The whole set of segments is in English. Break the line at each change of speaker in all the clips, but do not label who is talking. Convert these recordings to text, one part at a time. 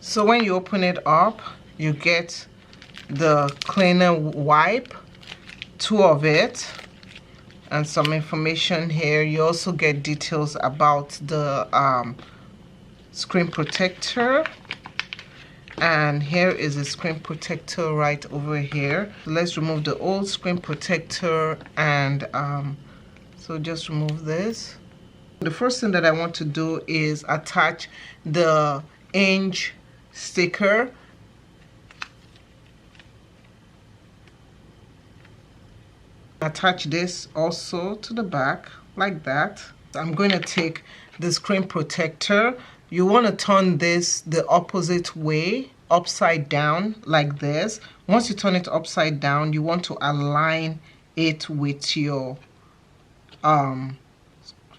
So when you open it up, you get the cleaner wipe, 2 of it, and some information here. You also get details about the screen protector, and here is a screen protector right over here. Let's remove the old screen protector, and so just remove this. The first thing that I want to do is attach the hinge sticker. Attach this also to the back like that. I'm going to take the screen protector. You want to turn this the opposite way, upside down like this. Once you turn it upside down, you want to align it with your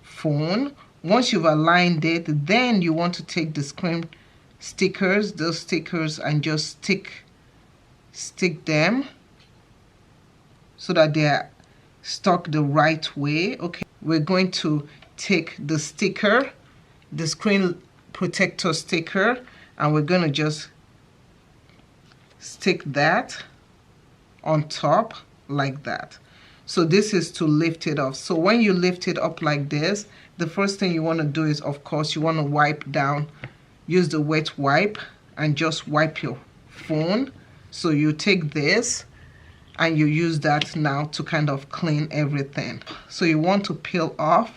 phone. Once you've aligned it, then you want to take the screen stickers, those stickers, and just stick them so that they're stuck the right way. Okay, we're going to take the sticker, the screen protector sticker, and we're going to just stick that on top like that. So this is to lift it off. So when you lift it up like this, the first thing you want to do is, of course, you want to wipe down, use the wet wipe and just wipe your phone. So you take this and you use that now to kind of clean everything. So you want to peel off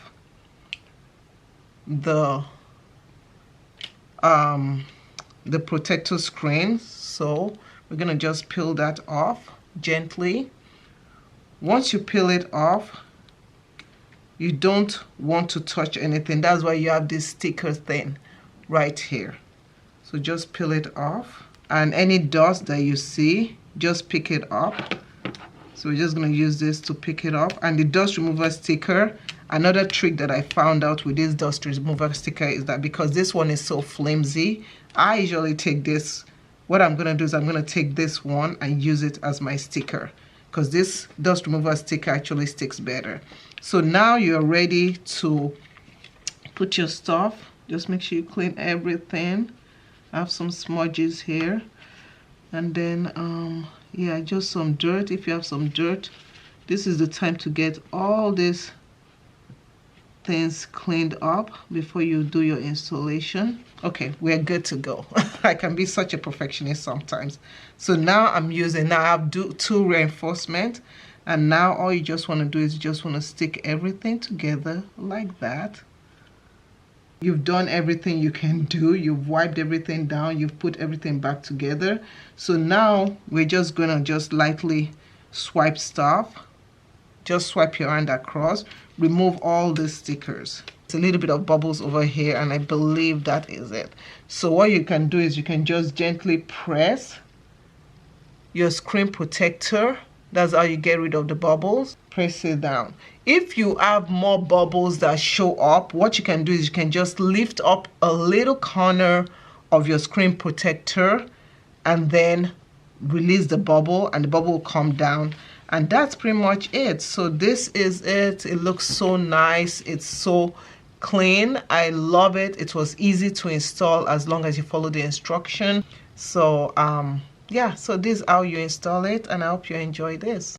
the protector screen. So we're going to just peel that off gently. Once you peel it off, you don't want to touch anything. That's why you have this sticker thing right here. So just peel it off, and any dust that you see, just pick it up. So we're just going to use this to pick it up. And the dust remover sticker, another trick that I found out with this dust remover sticker is that because this one is so flimsy, I usually take this. What I'm going to do is I'm going to take this one and use it as my sticker, because this dust remover sticker actually sticks better. So now you're ready to put your stuff. Just make sure you clean everything. I have some smudges here, and then yeah, just some dirt. If you have some dirt, this is the time to get all these things cleaned up before you do your installation. Okay, we're good to go. I can be such a perfectionist sometimes. So now I have two reinforcement, and now all you just want to do is you just want to stick everything together like that. You've done everything you can do. You've wiped everything down. You've put everything back together. So now we're just going to just lightly swipe stuff. Just swipe your hand across. Remove all the stickers. It's a little bit of bubbles over here, and I believe that is it. So what you can do is you can just gently press your screen protector. That's how you get rid of the bubbles. Press it down. If you have more bubbles that show up, what you can do is you can just lift up a little corner of your screen protector and then release the bubble, and the bubble will come down. And that's pretty much it. So this is it. It looks so nice. It's so clean. I love it. It was easy to install as long as you follow the instruction. So yeah, so this is how you install it, and I hope you enjoy this.